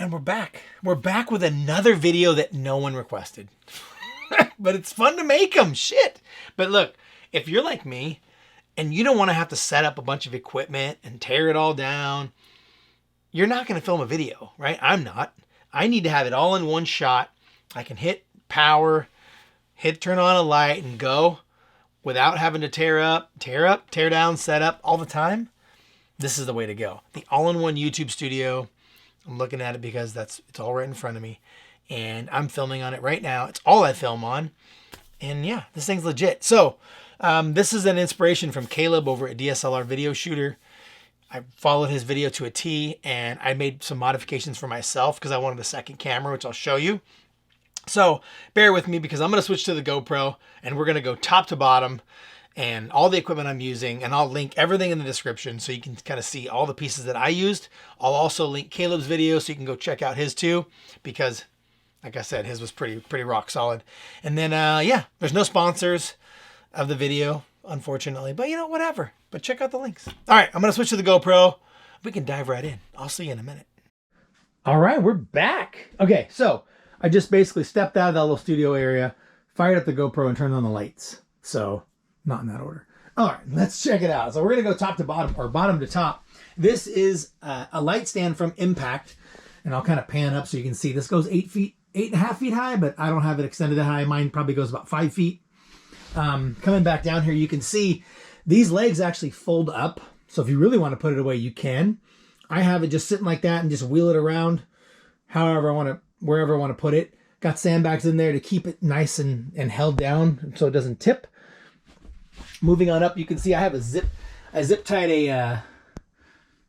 And we're back. We're back with another video that no one requested. But it's fun to make them. Shit. But look, if you're like me and you don't want to have to set up a bunch of equipment and tear it all down, you're not going to film a video, right? I'm not. I need to have it all in one shot. I can hit power, turn on a light and go without having to tear down, set up all the time. This is the way to go. The all-in-one YouTube studio. I'm looking at it because it's all right in front of me. And I'm filming on it right now. It's all I film on. And yeah, this thing's legit. So this is an inspiration from Caleb over at DSLR Video Shooter. I followed his video to a T, and I made some modifications for myself because I wanted a second camera, which I'll show you. So bear with me because I'm going to switch to the GoPro, and we're going to go top to bottom and all the equipment I'm using, and I'll link everything in the description so you can kind of see all the pieces that I used. I'll also link Caleb's video so you can go check out his too, because like I said, his was pretty rock solid. And then, yeah, there's no sponsors of the video, unfortunately, but you know, whatever. But check out the links. All right, I'm going to switch to the GoPro. We can dive right in. I'll see you in a minute. All right, we're back. Okay, so I just basically stepped out of that little studio area, fired up the GoPro, and turned on the lights. So, not in that order. All right, let's check it out. So we're going to go top to bottom, or bottom to top. This is a light stand from Impact, and I'll kind of pan up so you can see. This goes 8.5 feet high, but I don't have it extended that high. Mine probably goes about 5 feet. Coming back down here, you can see these legs actually fold up. So if you really want to put it away, you can. I have it just sitting like that and just wheel it around however I want to, wherever I want to put it. Got sandbags in there to keep it nice and held down so it doesn't tip. Moving on up, you can see I have a zip tied a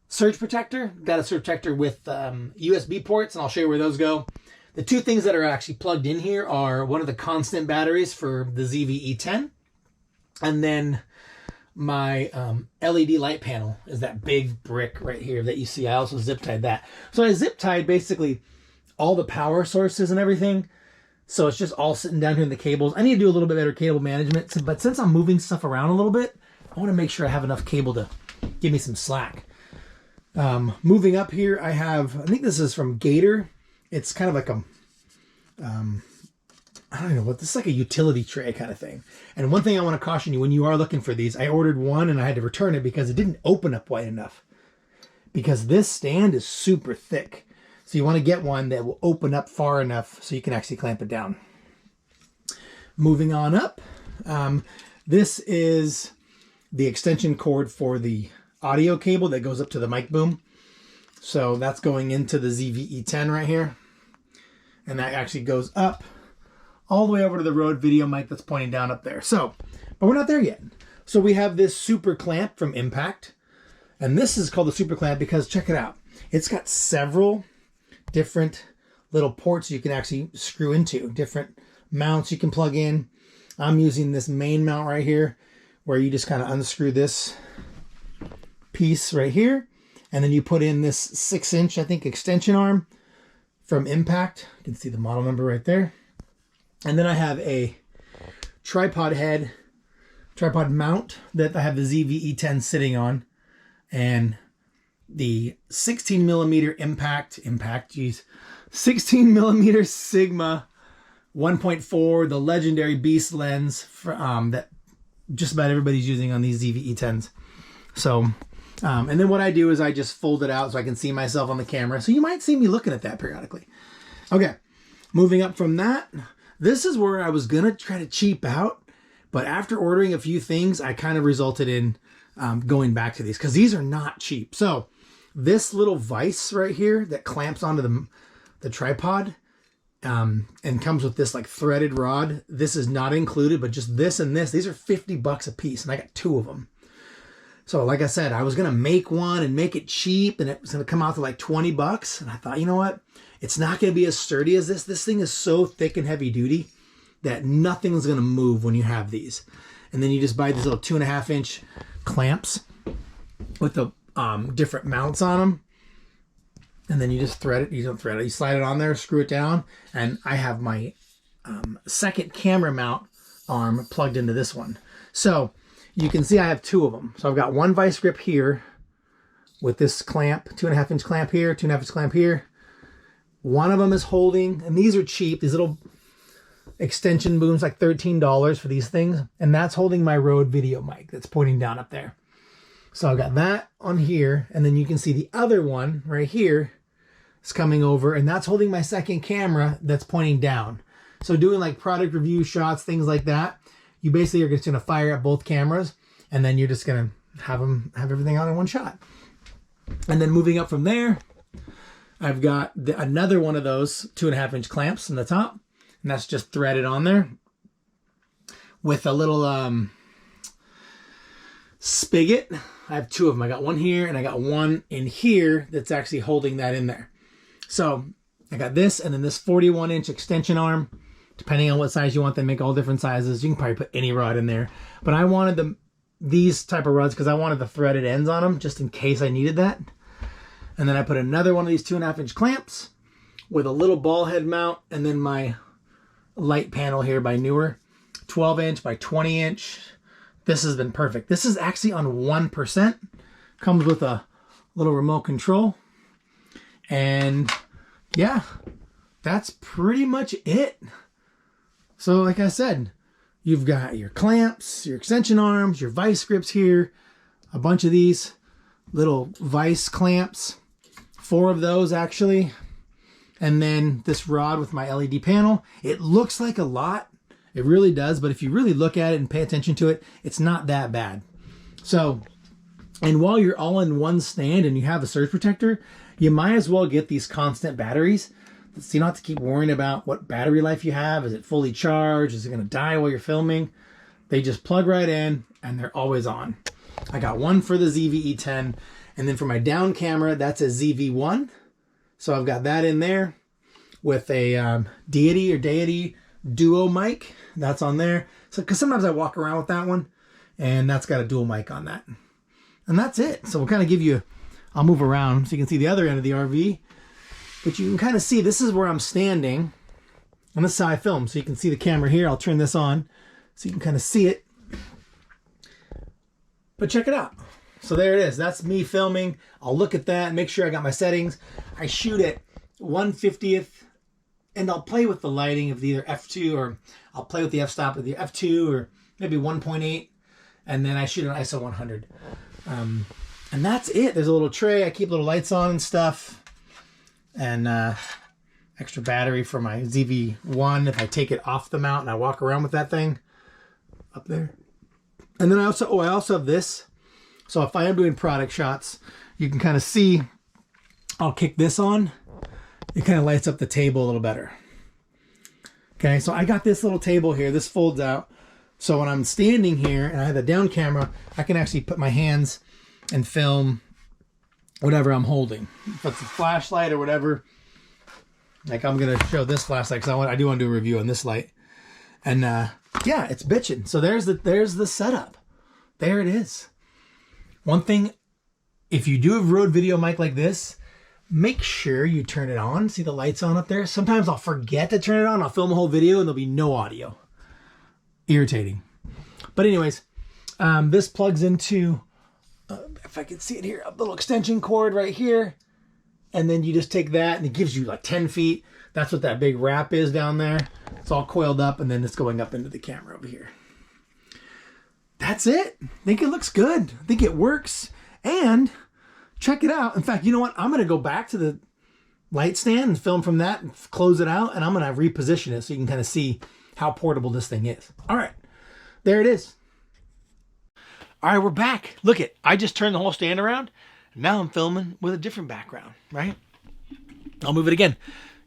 surge protector. Got a surge protector with USB ports, and I'll show you where those go. The two things that are actually plugged in here are one of the constant batteries for the ZV-E10, and then my LED light panel is that big brick right here that you see. I also zip tied that. So I zip tied basically all the power sources and everything. So it's just all sitting down here in the cables. I need to do a little bit better cable management, but since I'm moving stuff around a little bit, I want to make sure I have enough cable to give me some slack. Moving up here, I have, I think this is from Gator. It's kind of like a, I don't know what, this is like a utility tray kind of thing. And one thing I want to caution you, when you are looking for these, I ordered one and I had to return it because it didn't open up wide enough. Because this stand is super thick. So you want to get one that will open up far enough so you can actually clamp it down. Moving on up, this is the extension cord for the audio cable that goes up to the mic boom. So that's going into the ZV-E10 right here. And that actually goes up all the way over to the Rode video mic that's pointing down up there. So, but we're not there yet. So we have this super clamp from Impact. And this is called the super clamp because check it out. It's got several different little ports you can actually screw into, different mounts you can plug in. I'm using this main mount right here where you just kind of unscrew this piece right here, and then you put in this 6-inch, I think, extension arm from Impact. You can see the model number right there. And then I have a tripod mount that I have the ZV-E10 sitting on, and the 16 millimeter impact, 16 millimeter Sigma 1.4, the legendary beast lens for, that just about everybody's using on these ZV-E10s. So, and then what I do is I just fold it out so I can see myself on the camera. So you might see me looking at that periodically. Okay, moving up from that, this is where I was going to try to cheap out. But after ordering a few things, I kind of resulted in going back to these because these are not cheap. So this little vise right here that clamps onto the tripod and comes with this like threaded rod. This is not included, but just this and this. These are $50 a piece, and I got 2 of them. So like I said, I was going to make one and make it cheap, and it was going to come out to like 20 bucks. And I thought, you know what? It's not going to be as sturdy as this. This thing is so thick and heavy duty that nothing's going to move when you have these. And then you just buy these little 2.5-inch clamps with the different mounts on them. And then you just thread it. You don't thread it. You slide it on there, screw it down. And I have my second camera mount arm plugged into this one. So you can see I have 2 of them. So I've got one vice grip here with this clamp, 2.5-inch clamp here, 2.5-inch clamp here. One of them is holding, and these are cheap, these little extension booms, like $13 for these things. And that's holding my Rode video mic that's pointing down up there. So I've got that on here, and then you can see the other one right here is coming over, and that's holding my second camera that's pointing down. So doing like product review shots, things like that, you basically are just going to fire up both cameras, and then you're just going to have everything on in one shot. And then moving up from there, I've got another one of those 2.5-inch clamps in the top, and that's just threaded on there with a little spigot. I have two of them. I got one here and I got one in here that's actually holding that in there. So I got this and then this 41-inch extension arm. Depending on what size you want, they make all different sizes. You can probably put any rod in there. But I wanted these type of rods because I wanted the threaded ends on them just in case I needed that. And then I put another one of these 2.5-inch clamps with a little ball head mount, and then my light panel here by Newer, 12-inch by 20-inch. This has been perfect. This is actually on 1%. Comes with a little remote control. And yeah, that's pretty much it. So like I said, you've got your clamps, your extension arms, your Vise grips here, a bunch of these little Vise clamps, 4 of those actually. And then this rod with my LED panel. It looks like a lot. It really does, but if you really look at it and pay attention to it, it's not that bad. So, and while you're all in one stand and you have a surge protector, you might as well get these constant batteries. So you don't have to keep worrying about what battery life you have. Is it fully charged? Is it going to die while you're filming? They just plug right in and they're always on. I got one for the ZV-E10, and then for my down camera, that's a ZV-1. So I've got that in there with a Deity duo mic. That's on there. So, because sometimes I walk around with that one, and that's got a dual mic on that. And that's it. So we'll kind of give you, I'll move around so you can see the other end of the RV. But you can kind of see, this is where I'm standing. And this is how I film. So you can see the camera here. I'll turn this on so you can kind of see it. But check it out. So there it is. That's me filming. I'll look at that and make sure I got my settings. I shoot at 1/50th, and I'll play with the lighting of either f2, or I'll play with the f-stop with the f2, or maybe 1.8, and then I shoot an ISO 100. And that's it. There's a little tray. I keep little lights on and stuff, and extra battery for my ZV-1 if I take it off the mount and I walk around with that thing up there. And then I also have this. So if I am doing product shots, you can kind of see, I'll kick this on. It kind of lights up the table a little better. Okay, so I got this little table here. This folds out. So when I'm standing here and I have the down camera, I can actually put my hands and film whatever I'm holding. If it's a flashlight or whatever. Like I'm going to show this flashlight because I do want to do a review on this light. And yeah, it's bitching. So there's the setup. There it is. One thing, if you do a Rode video mic like this, make sure you turn it on. See the lights on up there? Sometimes I'll forget to turn it on. I'll film a whole video and there'll be no audio. Irritating. But anyways, this plugs into, if I can see it here, a little extension cord right here. And then you just take that and it gives you like 10 feet. That's what that big wrap is down there. It's all coiled up and then it's going up into the camera over here. That's it. I think it looks good. I think it works. And check it out. In fact, you know what? I'm going to go back to the light stand and film from that and close it out. And I'm going to reposition it so you can kind of see how portable this thing is. All right. There it is. All right, we're back. Look it. I just turned the whole stand around. Now I'm filming with a different background, right? I'll move it again.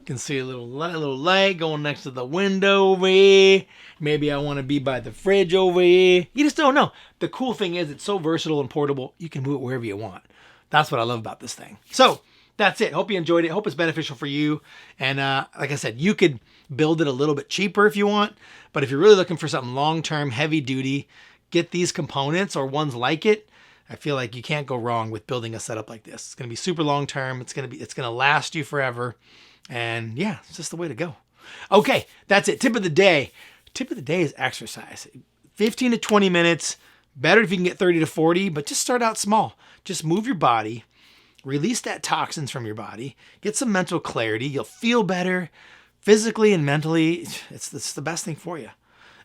You can see a little light going next to the window over here. Maybe I want to be by the fridge over here. You just don't know. The cool thing is it's so versatile and portable. You can move it wherever you want. That's what I love about this thing. So that's it. Hope you enjoyed it. Hope it's beneficial for you. And like I said, you could build it a little bit cheaper if you want. But if you're really looking for something long-term, heavy-duty, get these components or ones like it. I feel like you can't go wrong with building a setup like this. It's going to be super long-term. It's going to last you forever. And yeah, it's just the way to go. Okay, that's it. Tip of the day. Tip of the day is exercise. 15 to 20 minutes. Better if you can get 30 to 40, but just start out small. Just move your body release that toxins from your body, get some mental clarity. You'll feel better physically and mentally. It's the best thing for you.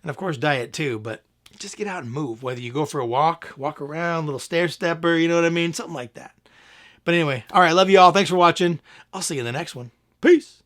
And of course, diet too, but just get out and move. Whether you go for a walk around, little stair stepper, you know what I mean? Something like that. But anyway, all right, love you all. Thanks for watching. I'll see you in the next one. Peace.